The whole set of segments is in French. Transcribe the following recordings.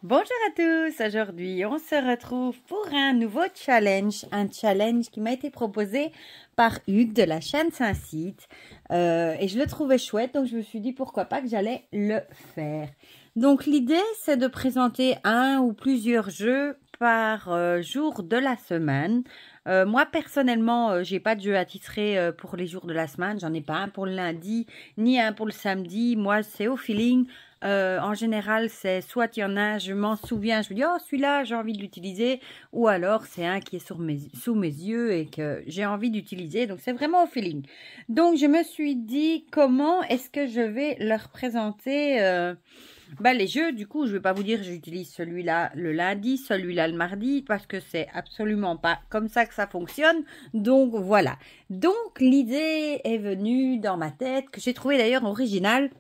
Bonjour à tous, aujourd'hui on se retrouve pour un nouveau challenge, un challenge qui m'a été proposé par Hugues de la chaîne Saint-Cite et je le trouvais chouette, donc je me suis dit pourquoi pas que j'allais le faire. Donc l'idée c'est de présenter un ou plusieurs jeux par jour de la semaine. Moi personnellement j'ai pas de jeu attitré pour les jours de la semaine, j'en ai pas un pour le lundi ni un pour le samedi, moi c'est au feeling. En général, c'est soit il y en a, je m'en souviens, je me dis, oh, celui-là, j'ai envie de l'utiliser, ou alors c'est un qui est sous mes yeux et que j'ai envie d'utiliser, donc c'est vraiment au feeling. Donc, je me suis dit, comment est-ce que je vais leur présenter les jeux. Du coup, je ne vais pas vous dire, j'utilise celui-là le lundi, celui-là le mardi, parce que c'est absolument pas comme ça que ça fonctionne. Donc, voilà. Donc, l'idée est venue dans ma tête, que j'ai trouvé d'ailleurs originale.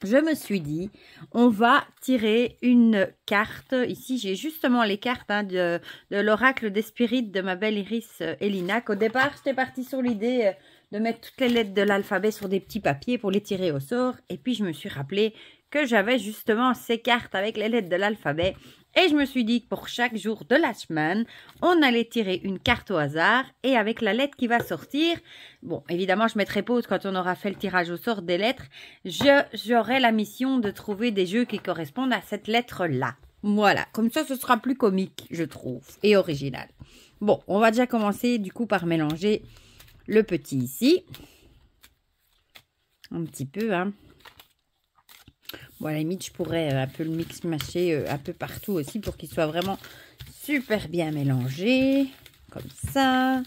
Je me suis dit, on va tirer une carte. Ici, j'ai justement les cartes de l'oracle des spirites de ma belle Iris Elinac. Au départ, j'étais partie sur l'idée de mettre toutes les lettres de l'alphabet sur des petits papiers pour les tirer au sort. Et puis, je me suis rappelé que j'avais justement ces cartes avec les lettres de l'alphabet. Et je me suis dit que pour chaque jour de la semaine, on allait tirer une carte au hasard et avec la lettre qui va sortir, bon, évidemment, je mettrai pause quand on aura fait le tirage au sort des lettres, j'aurai la mission de trouver des jeux qui correspondent à cette lettre-là. Voilà, comme ça, ce sera plus comique, je trouve, et original. Bon, on va déjà commencer du coup par mélanger le petit ici. Un petit peu, hein. Bon, à la limite, je pourrais un peu le mix-mâcher un peu partout aussi pour qu'il soit vraiment super bien mélangé. Comme ça.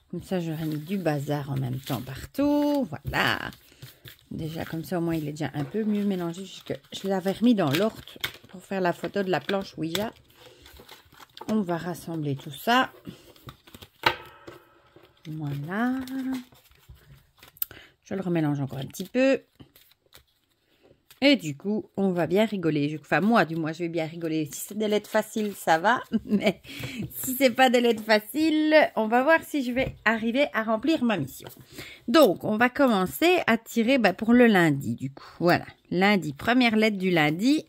Comme ça, j'aurais mis du bazar en même temps partout. Voilà. Déjà, comme ça, au moins, il est déjà un peu mieux mélangé. Puisque je l'avais remis dans l'ordre pour faire la photo de la planche Ouija. On va rassembler tout ça. Voilà. Je le remélange encore un petit peu. Et du coup, on va bien rigoler. Enfin, moi, du moins, je vais bien rigoler. Si c'est des lettres faciles, ça va. Mais si c'est pas des lettres faciles, on va voir si je vais arriver à remplir ma mission. Donc, on va commencer à tirer pour le lundi, du coup. Voilà. Lundi, première lettre du lundi.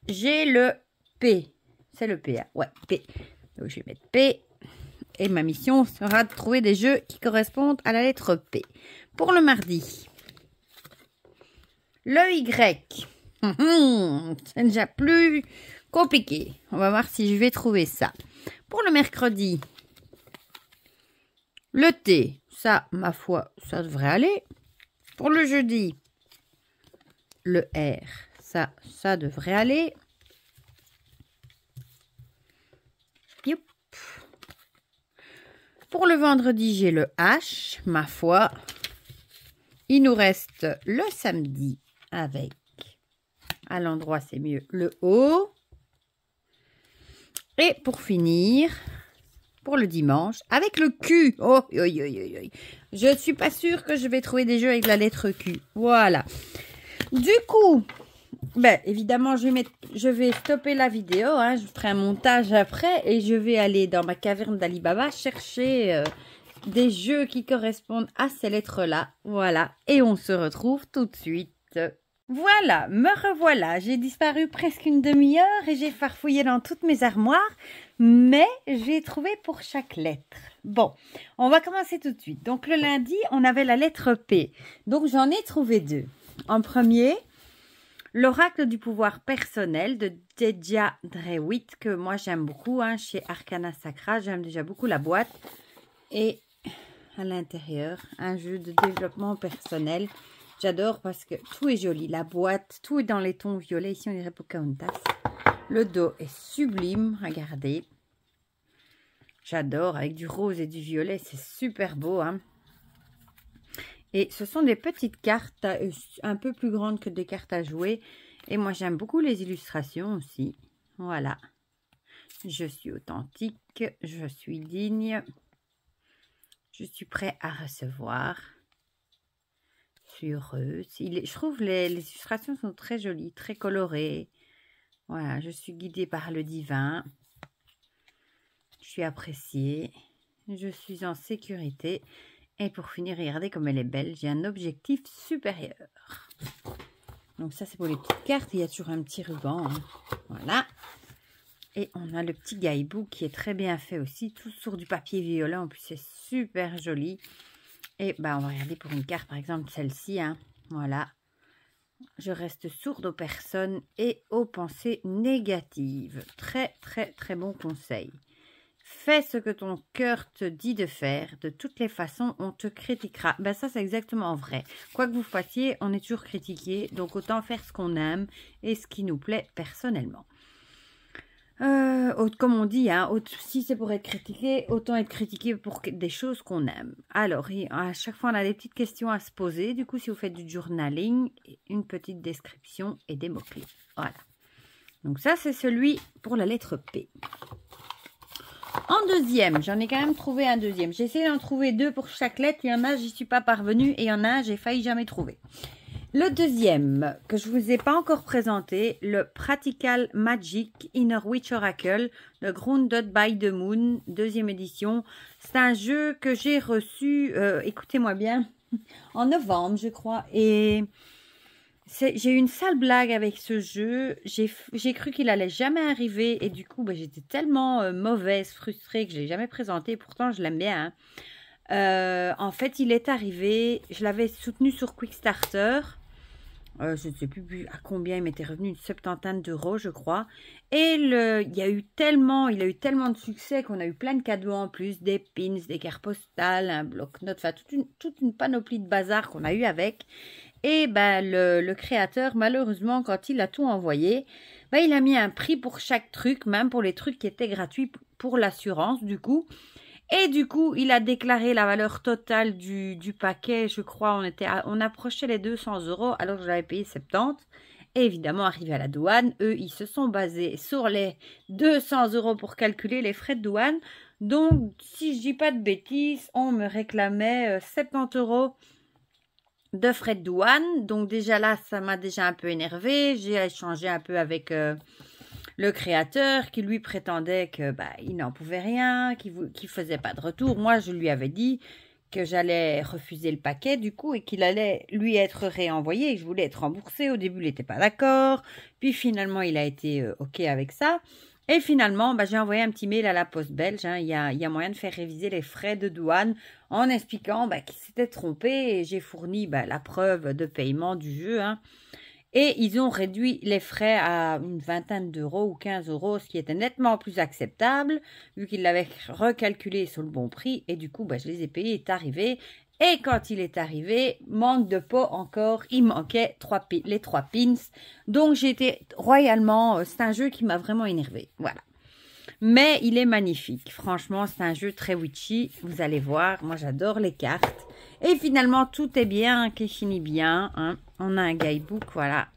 J'ai le P. C'est le P, hein? Ouais, P. Donc, je vais mettre P. Et ma mission sera de trouver des jeux qui correspondent à la lettre P. Pour le mardi. Le Y. C'est déjà plus compliqué. On va voir si je vais trouver ça. Pour le mercredi. Le T. Ça, ma foi, ça devrait aller. Pour le jeudi. Le R. Ça devrait aller. Youp. Pour le vendredi, j'ai le H. Ma foi. Il nous reste le samedi. Avec, à l'endroit c'est mieux, le O. Et pour finir, pour le dimanche, avec le Q. Oh, je ne suis pas sûre que je vais trouver des jeux avec la lettre Q. Voilà. Du coup, évidemment, je vais stopper la vidéo. Hein, je ferai un montage après et je vais aller dans ma caverne d'Alibaba chercher des jeux qui correspondent à ces lettres-là. Voilà. Et on se retrouve tout de suite. Voilà, me revoilà. J'ai disparu presque une demi-heure et j'ai farfouillé dans toutes mes armoires, mais j'ai trouvé pour chaque lettre. Bon, on va commencer tout de suite. Donc, le lundi, on avait la lettre P. Donc, j'en ai trouvé deux. En premier, l'oracle du pouvoir personnel de Deja Drewitt, que moi, j'aime beaucoup, hein, chez Arcana Sacra. J'aime déjà beaucoup la boîte. Et à l'intérieur, un jeu de développement personnel. J'adore parce que tout est joli. La boîte, tout est dans les tons violets. Ici, on dirait Pocahontas. Le dos est sublime. Regardez. J'adore. Avec du rose et du violet. C'est super beau. Hein. Et ce sont des petites cartes un peu plus grandes que des cartes à jouer. Et moi, j'aime beaucoup les illustrations aussi. Voilà. Je suis authentique. Je suis digne. Je suis prêt à recevoir. Heureuse. Je trouve les illustrations sont très jolies, très colorées. Voilà, je suis guidée par le divin. Je suis appréciée. Je suis en sécurité. Et pour finir, regardez comme elle est belle. J'ai un objectif supérieur. Donc ça, c'est pour les petites cartes. Il y a toujours un petit ruban. Hein. Voilà. Et on a le petit guidebook qui est très bien fait aussi. Tout sur du papier violet. En plus, c'est super joli. Et on va regarder pour une carte, par exemple, celle-ci. Hein. Voilà. Je reste sourde aux personnes et aux pensées négatives. Très, très, très bon conseil. Fais ce que ton cœur te dit de faire. De toutes les façons, on te critiquera. Ça, c'est exactement vrai. Quoi que vous fassiez, on est toujours critiqué. Donc, autant faire ce qu'on aime et ce qui nous plaît personnellement. Comme on dit, hein, si c'est pour être critiqué, autant être critiqué pour des choses qu'on aime. Alors, à chaque fois, on a des petites questions à se poser. Du coup, si vous faites du journaling, une petite description et des mots-clés. Voilà. Donc ça, c'est celui pour la lettre P. En deuxième, j'en ai quand même trouvé un deuxième. J'ai essayé d'en trouver 2 pour chaque lettre. Il y en a, j'y suis pas parvenue. Et il y en a, j'ai failli jamais trouver. Le deuxième, que je ne vous ai pas encore présenté, le Practical Magic Inner Witch Oracle de Grounded by the Moon, 2e édition. C'est un jeu que j'ai reçu, écoutez-moi bien, en novembre, je crois. Et j'ai eu une sale blague avec ce jeu. J'ai cru qu'il allait jamais arriver. Et du coup, j'étais tellement mauvaise, frustrée que je ne l'ai jamais présenté. Pourtant, je l'aime bien. Hein. En fait, il est arrivé, je l'avais soutenu sur Quickstarter. Je ne sais plus à combien il m'était revenu, une 70 d'euros, je crois. Et il a eu tellement de succès qu'on a eu plein de cadeaux en plus, des pins, des cartes postales, un bloc-notes, enfin toute une panoplie de bazar qu'on a eu avec. Et le créateur, malheureusement, quand il a tout envoyé, il a mis un prix pour chaque truc, même pour les trucs qui étaient gratuits pour l'assurance, du coup. Et du coup, il a déclaré la valeur totale du paquet. Je crois on approchait les 200 euros alors que je l'avais payé 70. Et évidemment, arrivé à la douane, eux, ils se sont basés sur les 200 euros pour calculer les frais de douane. Donc, si je dis pas de bêtises, on me réclamait 70 euros de frais de douane. Donc déjà là, ça m'a déjà un peu énervé. J'ai échangé un peu avec... le créateur qui lui prétendait que il n'en pouvait rien, qu'il faisait pas de retour. Moi, je lui avais dit que j'allais refuser le paquet du coup et qu'il allait lui être réenvoyé. Je voulais être remboursée. Au début, il n'était pas d'accord. Puis finalement, il a été OK avec ça. Et finalement, j'ai envoyé un petit mail à la poste belge. Hein. Il y a moyen de faire réviser les frais de douane en expliquant qu'il s'était trompé. Et j'ai fourni la preuve de paiement du jeu. Hein. Et ils ont réduit les frais à une vingtaine d'euros ou 15 euros, ce qui était nettement plus acceptable, vu qu'ils l'avaient recalculé sur le bon prix. Et du coup, je les ai payés, il est arrivé. Et quand il est arrivé, manque de pot encore, il manquait les 3 pins. Donc, j'ai été royalement... c'est un jeu qui m'a vraiment énervé. Voilà. Mais il est magnifique. Franchement, c'est un jeu très witchy. Vous allez voir, moi j'adore les cartes. Et finalement, tout est bien, qui finit bien. Hein. On a un guidebook, voilà.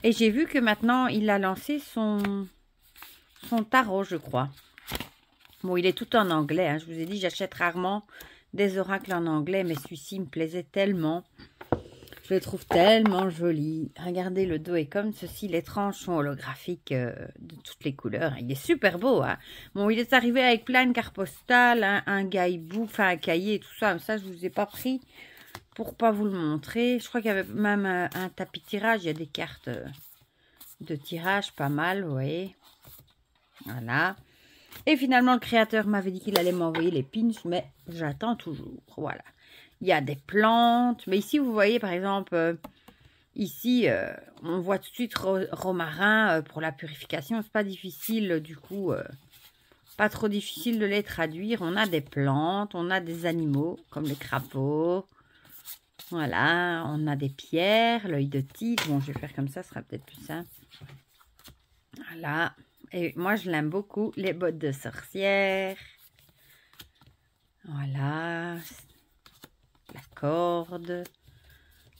Et j'ai vu que maintenant, il a lancé son tarot, je crois. Bon, il est tout en anglais. Hein. Je vous ai dit, j'achète rarement des oracles en anglais, mais celui-ci me plaisait tellement. Je le trouve tellement joli. Regardez, le dos est comme ceci. Les tranches sont holographiques de toutes les couleurs. Il est super beau. Hein. Bon, il est arrivé avec plein de cartes postales, un guidebook, enfin un cahier et tout ça. Ça, je ne vous ai pas pris pour pas vous le montrer. Je crois qu'il y avait même un tapis de tirage. Il y a des cartes de tirage, pas mal, vous voyez. Voilà. Et finalement, le créateur m'avait dit qu'il allait m'envoyer les pins, mais j'attends toujours. Voilà. Il y a des plantes. Mais ici, vous voyez, par exemple, ici, on voit tout de suite romarin pour la purification. C'est pas difficile, du coup, pas trop difficile de les traduire. On a des plantes, on a des animaux, comme les crapauds. Voilà, on a des pierres, l'œil de tigre. Bon, je vais faire comme ça, ce sera peut-être plus simple. Voilà. Et moi, je l'aime beaucoup. Les bottes de sorcière. Voilà. La corde,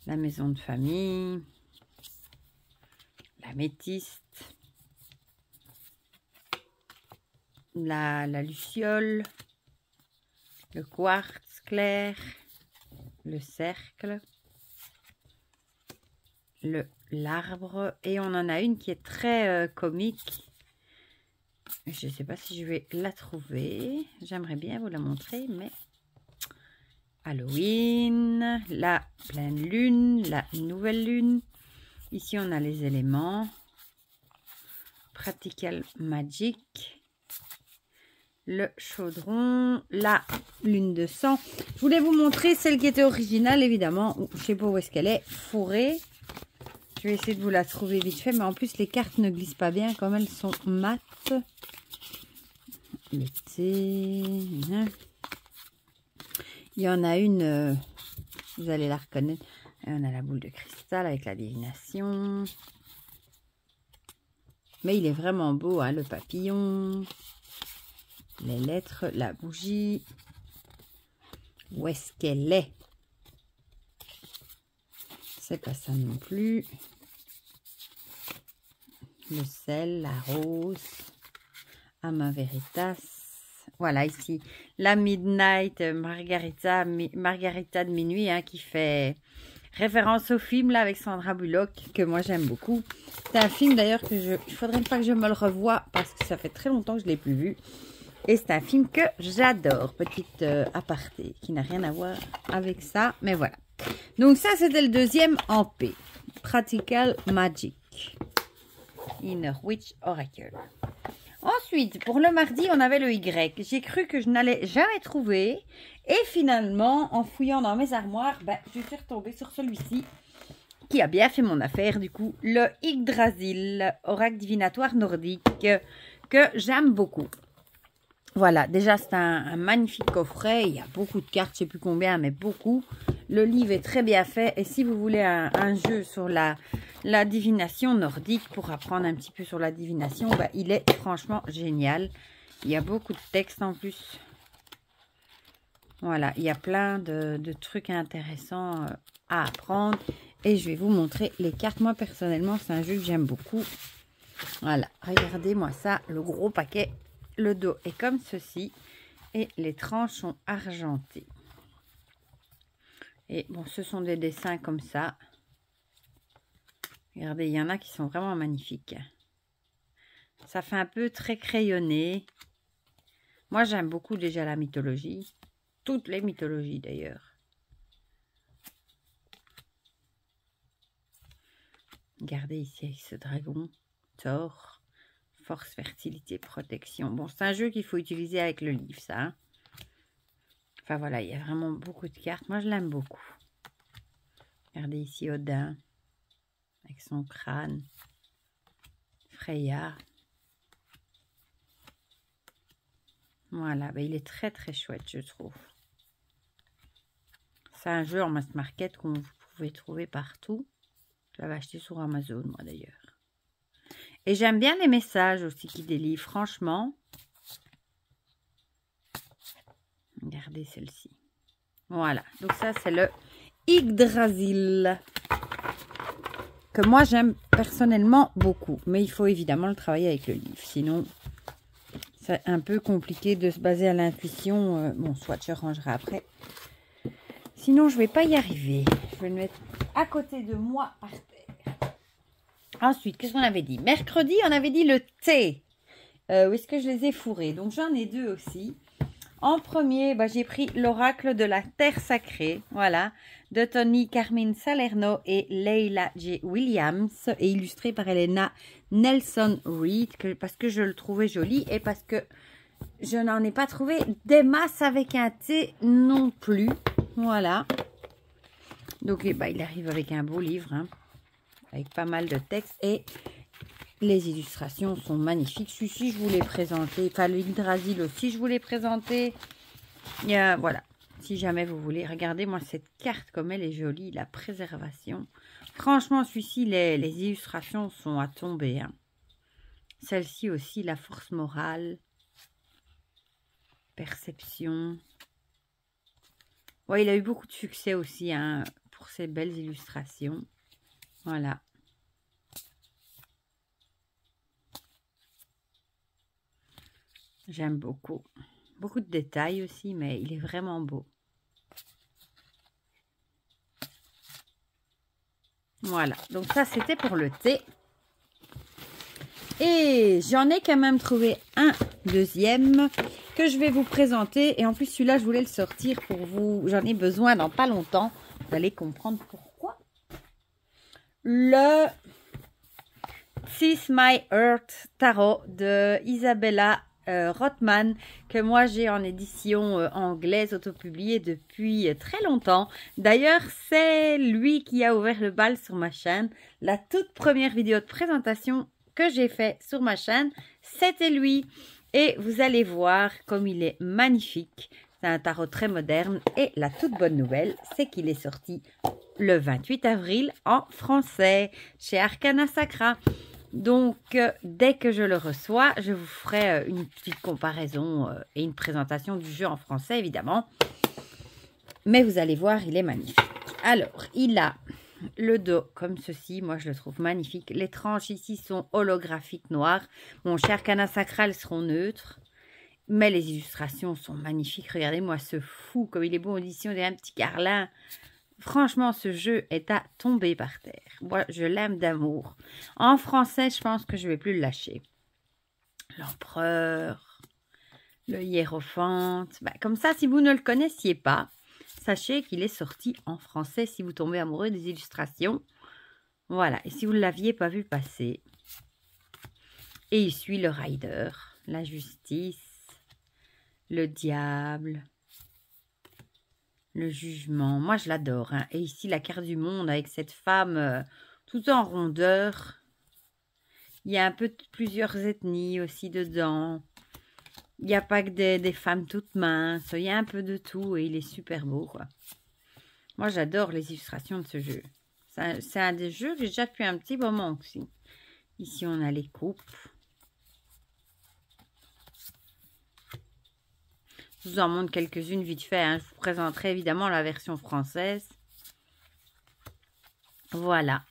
la maison de famille, la métiste, la luciole, le quartz clair, le cercle, l'arbre. Et on en a une qui est très comique. Je ne sais pas si je vais la trouver. J'aimerais bien vous la montrer, mais... Halloween, la pleine lune, la nouvelle lune. Ici, on a les éléments. Practical Magic. Le chaudron, la lune de sang. Je voulais vous montrer celle qui était originale, évidemment. Je ne sais pas où est-ce qu'elle est. Fourrée. Je vais essayer de vous la trouver vite fait. Mais en plus, les cartes ne glissent pas bien comme elles sont mates. Le thé. Il y en a une, vous allez la reconnaître. Et on a la boule de cristal avec la divination. Mais il est vraiment beau, hein, le papillon. Les lettres, la bougie. Où est-ce qu'elle est? C'est pas ça non plus. Le sel, la rose. Ama Veritas. Voilà, ici, la Midnight Margarita de minuit, hein, qui fait référence au film là avec Sandra Bullock, que moi j'aime beaucoup. C'est un film d'ailleurs que il faudrait pas que je me le revoie parce que ça fait très longtemps que je ne l'ai plus vu. Et c'est un film que j'adore, petite aparté, qui n'a rien à voir avec ça, mais voilà. Donc ça, c'était le deuxième en P. Practical Magic. Inner Witch Oracle. Ensuite, pour le mardi, on avait le Y. J'ai cru que je n'allais jamais trouver. Et finalement, en fouillant dans mes armoires, je suis retombée sur celui-ci qui a bien fait mon affaire. Du coup, le Yggdrasil, oracle divinatoire nordique, que j'aime beaucoup. Voilà, déjà, c'est un magnifique coffret. Il y a beaucoup de cartes, je ne sais plus combien, mais beaucoup. Le livre est très bien fait. Et si vous voulez un jeu sur la divination nordique, pour apprendre un petit peu sur la divination, il est franchement génial. Il y a beaucoup de textes en plus. Voilà, il y a plein de trucs intéressants à apprendre. Et je vais vous montrer les cartes. Moi, personnellement, c'est un jeu que j'aime beaucoup. Voilà, regardez-moi ça, le gros paquet. Le dos est comme ceci. Et les tranches sont argentées. Et bon, ce sont des dessins comme ça. Regardez, il y en a qui sont vraiment magnifiques. Ça fait un peu très crayonné. Moi, j'aime beaucoup déjà la mythologie. Toutes les mythologies d'ailleurs. Regardez ici avec ce dragon. Thor. Force, fertilité, protection. Bon, c'est un jeu qu'il faut utiliser avec le livre, ça. Hein. Enfin, voilà, il y a vraiment beaucoup de cartes. Moi, je l'aime beaucoup. Regardez ici Odin. Avec son crâne. Freya. Voilà, il est très, très chouette, je trouve. C'est un jeu en mass market qu'on vous pouvez trouver partout. Je l'avais acheté sur Amazon, moi, d'ailleurs. Et j'aime bien les messages aussi qu'il délivre, franchement. Regardez celle-ci. Voilà, donc ça c'est le Yggdrasil. Que moi j'aime personnellement beaucoup. Mais il faut évidemment le travailler avec le livre. Sinon, c'est un peu compliqué de se baser à l'intuition. Bon, soit je rangerai après. Sinon, je ne vais pas y arriver. Je vais le mettre à côté de moi par terre. Ensuite, qu'est-ce qu'on avait dit? Mercredi, on avait dit le thé. Où est-ce que je les ai fourrés? Donc, j'en ai deux aussi. En premier, j'ai pris l'oracle de la terre sacrée. Voilà. De Tony Carmine Salerno et Leila J. Williams. Et illustré par Elena Nelson Reed. Parce que je le trouvais joli. Et parce que je n'en ai pas trouvé des masses avec un thé non plus. Voilà. Donc, il arrive avec un beau livre. Hein. Avec pas mal de textes et les illustrations sont magnifiques. Celui-ci, je vous l'ai présenté. Enfin, le Yggdrasil aussi, je vous l'ai présenté. Voilà. Si jamais vous voulez, regardez-moi cette carte comme elle est jolie. La préservation. Franchement, celui-ci, les illustrations sont à tomber. Hein. Celle-ci aussi, la force morale. Perception. Ouais, il a eu beaucoup de succès aussi hein, pour ces belles illustrations. Voilà. J'aime beaucoup. Beaucoup de détails aussi, mais il est vraiment beau. Voilà. Donc ça, c'était pour le thé. Et j'en ai quand même trouvé un deuxième que je vais vous présenter. Et en plus, celui-là, je voulais le sortir pour vous. J'en ai besoin dans pas longtemps. Vous allez comprendre pourquoi. Le Tis My Heart Tarot de Isabella Rothman, que moi j'ai en édition anglaise autopubliée depuis très longtemps. D'ailleurs, c'est lui qui a ouvert le bal sur ma chaîne. La toute première vidéo de présentation que j'ai fait sur ma chaîne, c'était lui. Et vous allez voir comme il est magnifique. C'est un tarot très moderne. Et la toute bonne nouvelle, c'est qu'il est sorti le 28 avril en français chez Arcana Sacra. Donc, dès que je le reçois, je vous ferai une petite comparaison et une présentation du jeu en français, évidemment. Mais vous allez voir, il est magnifique. Alors, il a le dos comme ceci. Moi, je le trouve magnifique. Les tranches ici sont holographiques noires. Bon, chez Arcana Sacra, elles seront neutres. Mais les illustrations sont magnifiques. Regardez-moi ce fou, comme il est beau en édition. Il y a un petit carlin. Franchement, ce jeu est à tomber par terre. Moi, je l'aime d'amour. En français, je pense que je ne vais plus le lâcher. L'empereur, le hiérophante. Bah, comme ça, si vous ne le connaissiez pas, sachez qu'il est sorti en français si vous tombez amoureux des illustrations. Voilà. Et si vous ne l'aviez pas vu passer. Et il suit le rider, la justice, le diable, le jugement. Moi, je l'adore. Hein. Et ici, la carte du monde avec cette femme tout en rondeur. Il y a un peu de plusieurs ethnies aussi dedans. Il n'y a pas que des femmes toutes minces. Il y a un peu de tout et il est super beau. Quoi. Moi, j'adore les illustrations de ce jeu. C'est un des jeux que j'ai déjà depuis un petit moment aussi. Ici, on a les coupes. Je vous en montre quelques-unes vite fait. Hein. Je vous présenterai évidemment la version française. Voilà.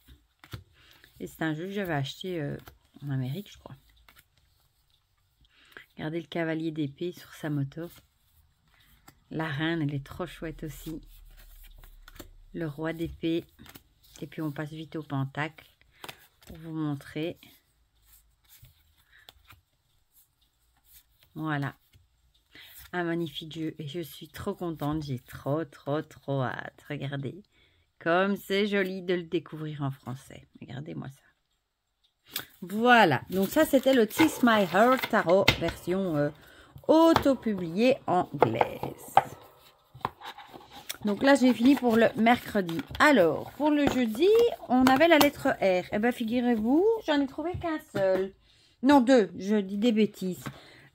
Et c'est un jeu que j'avais acheté en Amérique, je crois. Regardez le cavalier d'épée sur sa moto. La reine, elle est trop chouette aussi. Le roi d'épée. Et puis on passe vite au pentacle pour vous montrer. Voilà. Un magnifique jeu et je suis trop contente, j'ai trop hâte. Regardez, comme c'est joli de le découvrir en français. Regardez-moi ça. Voilà, donc ça c'était le Tis My Heart Tarot version auto-publiée anglaise. Donc là j'ai fini pour le mercredi. Alors, pour le jeudi, on avait la lettre R. Eh bien figurez-vous, j'en ai trouvé qu'un seul. Non, deux, je dis des bêtises.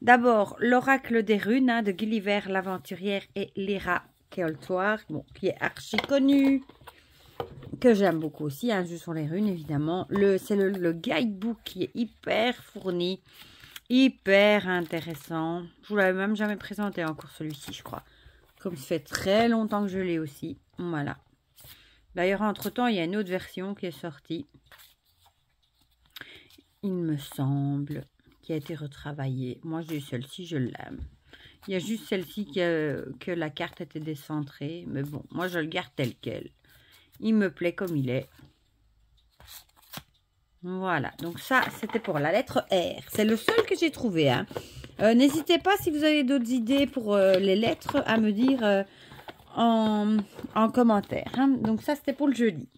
D'abord, l'oracle des runes hein, de Gulliver, l'aventurière et Lyra Keoltoir, bon, qui est archi connu, que j'aime beaucoup aussi, un jeu sur les runes évidemment. C'est le guidebook qui est hyper fourni, hyper intéressant. Je vous l'avais même jamais présenté encore celui-ci, je crois. Comme ça fait très longtemps que je l'ai aussi. Voilà. D'ailleurs, entre-temps, il y a une autre version qui est sortie. Il me semble... qui a été retravaillée. Moi, j'ai celle-ci, je l'aime. Il y a juste celle-ci que la carte était décentrée. Mais bon, moi, je le garde tel quel. Il me plaît comme il est. Voilà. Donc ça, c'était pour la lettre R. C'est le seul que j'ai trouvé. Hein. N'hésitez pas, si vous avez d'autres idées pour les lettres, à me dire en commentaire. Hein. Donc ça, c'était pour le jeudi.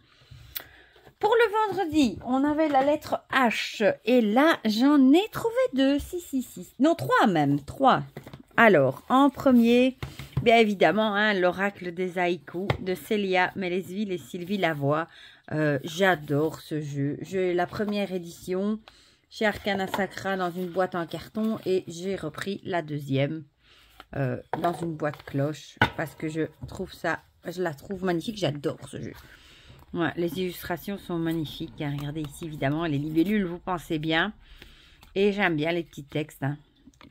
Pour le vendredi, on avait la lettre H. Et là, j'en ai trouvé deux. Si. Non, trois même. Trois. Alors, en premier, bien évidemment, hein, l'oracle des haïkus de Célia Mélesville et Sylvie Lavoie. J'adore ce jeu. J'ai la première édition chez Arcana Sacra dans une boîte en carton. Et j'ai repris la deuxième dans une boîte cloche. Parce que je la trouve magnifique. J'adore ce jeu. Ouais, les illustrations sont magnifiques. Hein. Regardez ici, évidemment, les libellules, vous pensez bien. Et j'aime bien les petits textes. Hein.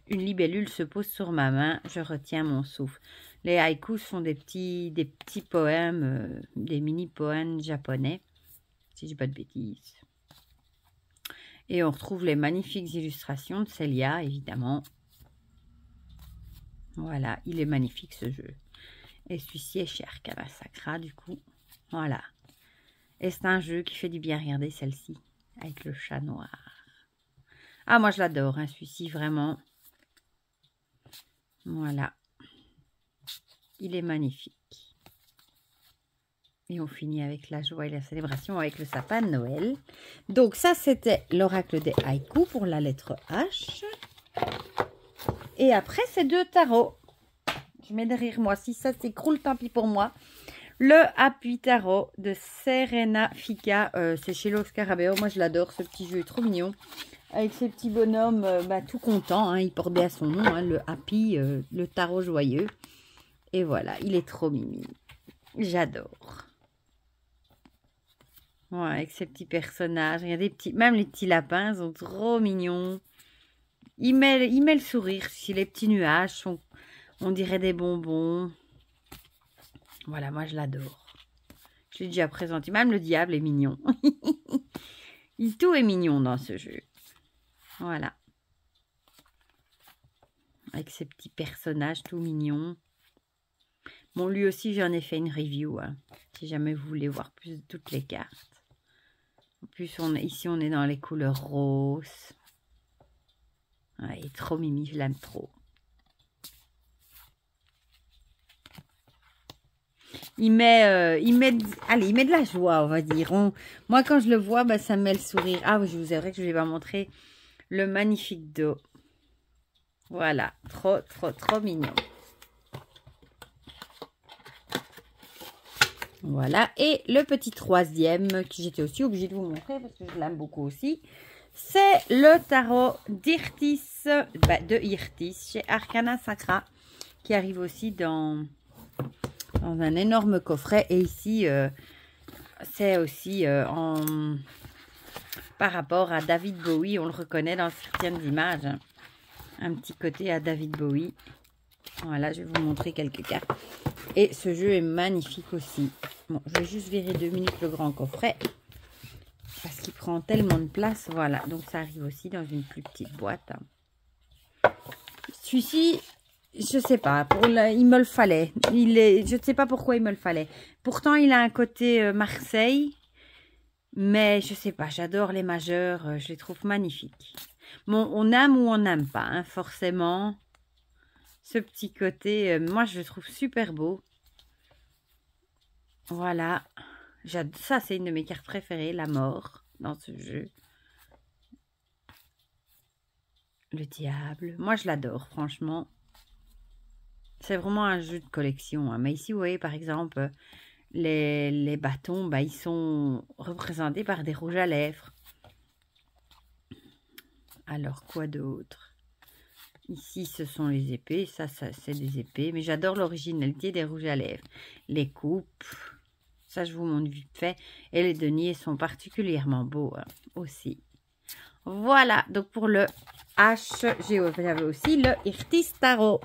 Une libellule se pose sur ma main, je retiens mon souffle. Les haïkus sont des petits poèmes, des mini-poèmes japonais, si je dis pas de bêtises. Et on retrouve les magnifiques illustrations de Célia, évidemment. Voilà, il est magnifique ce jeu. Et celui-ci est chez Arcana Sacra, du coup. Voilà. Et c'est un jeu qui fait du bien. Regardez celle-ci, avec le chat noir. Ah, moi, je l'adore, hein, celui-ci, vraiment. Voilà. Il est magnifique. Et on finit avec la joie et la célébration avec le sapin de Noël. Donc ça, c'était l'oracle des haïkus pour la lettre H. Et après, c'est 2 tarots. Je mets derrière moi. Si ça s'écroule, tant pis pour moi. Le Happy Tarot de Serena Fica. C'est chez Los Scarabeo. Moi, je l'adore. Ce petit jeu est trop mignon. Avec ces petits bonhommes tout contents. Hein, il porte bien son nom. Hein, le Happy, le tarot joyeux. Et voilà, il est trop mimi. J'adore. Ouais, avec ces petits personnages. Regardez, même les petits lapins sont trop mignons. Il met le sourire. Si les petits nuages sont, on dirait des bonbons. Voilà, moi je l'adore. Je l'ai déjà présenté. Même le diable est mignon. Tout est mignon dans ce jeu. Voilà. Avec ces petits personnages tout mignons. Bon, lui aussi, j'en ai fait une review. Hein, si jamais vous voulez voir plus de toutes les cartes. En plus, ici, on est dans les couleurs roses. Ouais, il est trop mimi, je l'aime trop. Il met de la joie, on va dire. Moi, quand je le vois, bah, ça me met le sourire. Ah oui, je vous avouerai que je vais vous montrer le magnifique dos. Voilà, trop, trop, trop mignon. Voilà, et le petit troisième que j'étais aussi obligée de vous montrer parce que je l'aime beaucoup aussi. C'est le tarot d'Irtis, de Irtis chez Arcana Sacra qui arrive aussi dans un énorme coffret. Et ici, c'est aussi par rapport à David Bowie. On le reconnaît dans certaines images. Hein. Un petit côté à David Bowie. Voilà, je vais vous montrer quelques cartes. Et ce jeu est magnifique aussi. Bon, je vais juste virer 2 minutes le grand coffret. Parce qu'il prend tellement de place. Voilà, donc ça arrive aussi dans une plus petite boîte. Celui-ci, je sais pas, il me le fallait. Je ne sais pas pourquoi il me le fallait. Pourtant, il a un côté Marseille. Mais je sais pas, j'adore les majeurs. Je les trouve magnifiques. Bon, on aime ou on n'aime pas, hein, forcément. Ce petit côté, moi, je le trouve super beau. Voilà. Ça, c'est une de mes cartes préférées, la mort, dans ce jeu. Le diable. Moi, je l'adore, franchement. C'est vraiment un jeu de collection. Hein. Mais ici, vous voyez, par exemple, les bâtons, bah, ils sont représentés par des rouges à lèvres. Alors, quoi d'autre? Ici, ce sont les épées. Ça c'est des épées. Mais j'adore l'originalité des rouges à lèvres. Les coupes. Ça, je vous montre vite fait. Et les deniers sont particulièrement beaux hein, aussi. Voilà. Donc, pour le H, j'avais aussi le Irtis Tarot.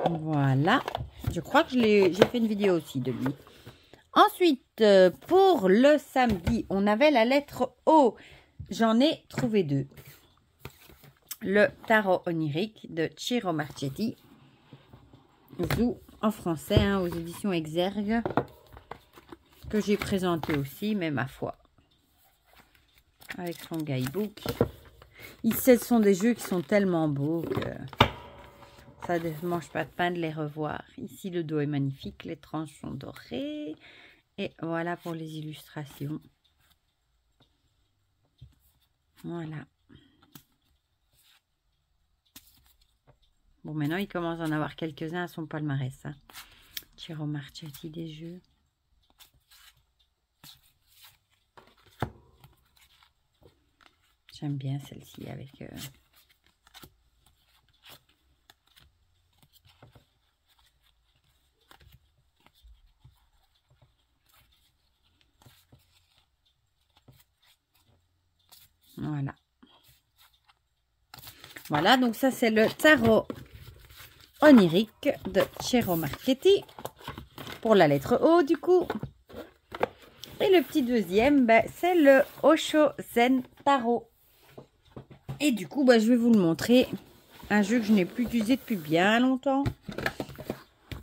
Voilà. Je crois que j'ai fait une vidéo aussi de lui. Ensuite, pour le samedi, on avait la lettre O. J'en ai trouvé 2. Le tarot onirique de Ciro Marchetti. En français, hein, aux éditions Exergue. Que j'ai présenté aussi, mais ma foi. Avec son guidebook. Ce sont des jeux qui sont tellement beaux que ça ne mange pas de pain de les revoir. Ici, le dos est magnifique. Les tranches sont dorées. Et voilà pour les illustrations. Voilà. Bon, maintenant, il commence à en avoir quelques-uns à son palmarès. Hein. Ciro Marchetti des jeux. J'aime bien celle-ci avec... Voilà. Voilà, donc ça c'est le tarot onirique de Ciro Marchetti pour la lettre O du coup. Et le petit deuxième, ben, c'est le Osho Zen Tarot. Et du coup, ben, je vais vous le montrer. Un jeu que je n'ai plus utilisé depuis bien longtemps.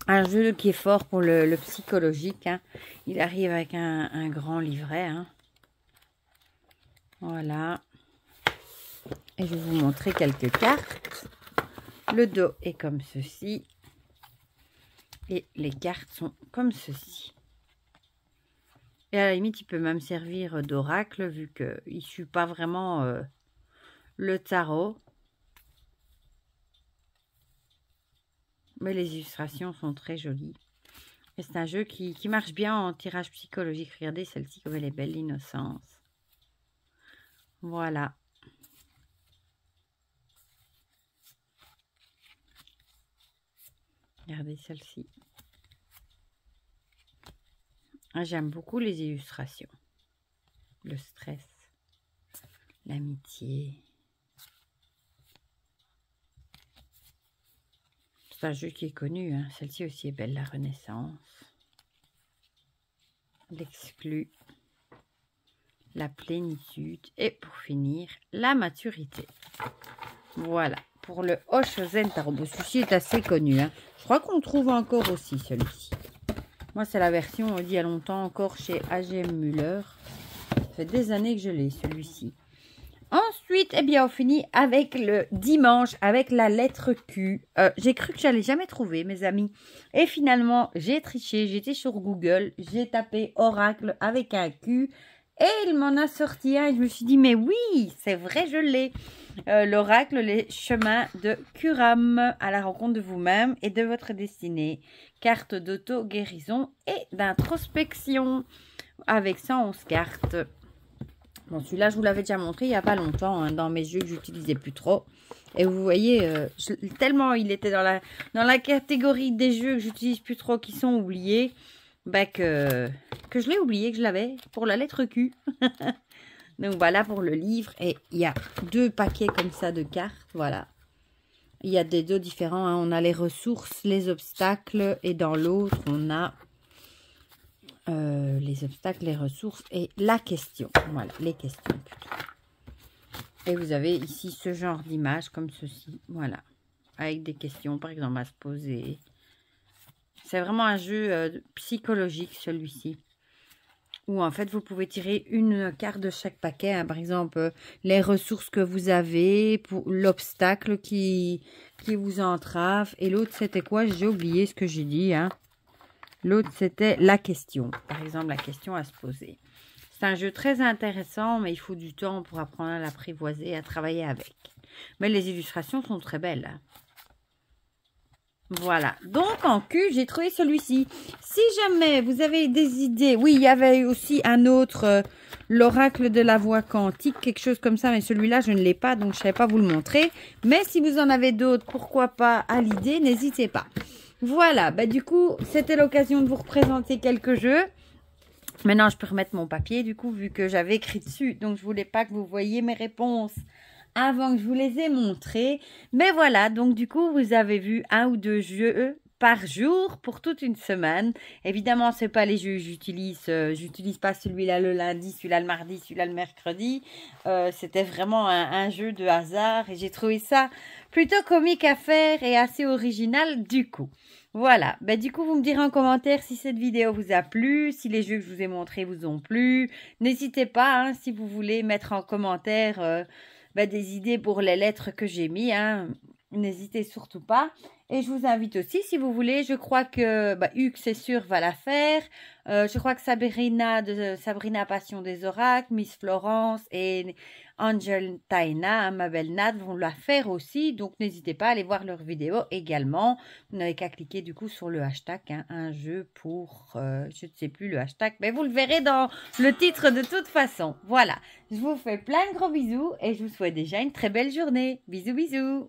Un jeu qui est fort pour le psychologique. Hein. Il arrive avec un grand livret. Hein. Voilà. Et je vais vous montrer quelques cartes. Le dos est comme ceci. Et les cartes sont comme ceci. Et à la limite, il peut même servir d'oracle vu qu'il ne suit pas vraiment le tarot. Mais les illustrations sont très jolies. Et c'est un jeu qui marche bien en tirage psychologique. Regardez celle-ci comme elle est belle, l'innocence. Voilà. Regardez celle-ci. J'aime beaucoup les illustrations. Le stress, l'amitié. C'est un jeu qui est connu. Hein. Celle-ci aussi est belle, la Renaissance. L'exclu. La plénitude. Et pour finir, la maturité. Voilà. Pour le Oshozen Tarot. Celui-ci est assez connu. Hein. Je crois qu'on trouve encore aussi celui-ci. Moi, c'est la version d'il y a longtemps encore chez A.G.M. Müller. Ça fait des années que je l'ai, celui-ci. Ensuite, eh bien, on finit avec le dimanche, avec la lettre Q. J'ai cru que j'allais jamais trouver, mes amis. Et finalement, j'ai triché. J'étais sur Google. J'ai tapé oracle avec un Q. Et il m'en a sorti un. Et je me suis dit, mais oui, c'est vrai, je l'ai. L'oracle, les chemins de Kuram, à la rencontre de vous-même et de votre destinée. Carte d'auto-guérison et d'introspection avec 111 cartes. Bon, celui-là, je vous l'avais déjà montré il n'y a pas longtemps, hein, dans mes jeux que j'utilisais plus trop. Et vous voyez, tellement il était dans la catégorie des jeux que j'utilise plus trop, qui sont oubliés, bah que je l'ai oublié, que je l'avais pour la lettre Q. Donc voilà pour le livre. Et il y a 2 paquets comme ça de cartes, voilà. Il y a des dos différents, hein. On a les ressources, les obstacles, et dans l'autre, on a les obstacles, les ressources et la question. Voilà, les questions plutôt. Et vous avez ici ce genre d'image comme ceci, voilà. Avec des questions, par exemple, à se poser. C'est vraiment un jeu psychologique, celui-ci. Où en fait, vous pouvez tirer une carte de chaque paquet. Hein. Par exemple, les ressources que vous avez, pour l'obstacle qui vous entrave. Et l'autre, c'était quoi? J'ai oublié ce que j'ai dit. Hein. L'autre, c'était la question. Par exemple, la question à se poser. C'est un jeu très intéressant, mais il faut du temps pour apprendre à l'apprivoiser et à travailler avec. Mais les illustrations sont très belles. Hein. Voilà, donc en Q, j'ai trouvé celui-ci. Si jamais vous avez des idées, oui, il y avait aussi un autre, l'oracle de la voix quantique, quelque chose comme ça, mais celui-là, je ne l'ai pas, donc je ne savais pas vous le montrer. Mais si vous en avez d'autres, pourquoi pas à l'idée, n'hésitez pas. Voilà, bah du coup, c'était l'occasion de vous représenter quelques jeux. Maintenant, je peux remettre mon papier, du coup, vu que j'avais écrit dessus, donc je voulais pas que vous voyiez mes réponses avant que je vous les ai montrés. Mais voilà, donc du coup, vous avez vu 1 ou 2 jeux par jour pour toute une semaine. Évidemment, c'est pas les jeux que j'utilise. J'utilise pas celui-là le lundi, celui-là le mardi, celui-là le mercredi. C'était vraiment un jeu de hasard et j'ai trouvé ça plutôt comique à faire et assez original du coup. Voilà, ben, du coup, vous me direz en commentaire si cette vidéo vous a plu, si les jeux que je vous ai montrés vous ont plu. N'hésitez pas, hein, si vous voulez mettre en commentaire des idées pour les lettres que j'ai mis, hein. N'hésitez surtout pas. Et je vous invite aussi, si vous voulez, je crois que Hugues, c'est sûr, va la faire. Je crois que Sabrina, de Sabrina Passion des Oracles, Miss Florence et Angel Taina, hein, ma belle Nat, vont la faire aussi. Donc, n'hésitez pas à aller voir leurs vidéos également. Vous n'avez qu'à cliquer du coup sur le hashtag, hein, un jeu pour, je ne sais plus le hashtag, mais vous le verrez dans le titre de toute façon. Voilà, je vous fais plein de gros bisous et je vous souhaite déjà une très belle journée. Bisous, bisous.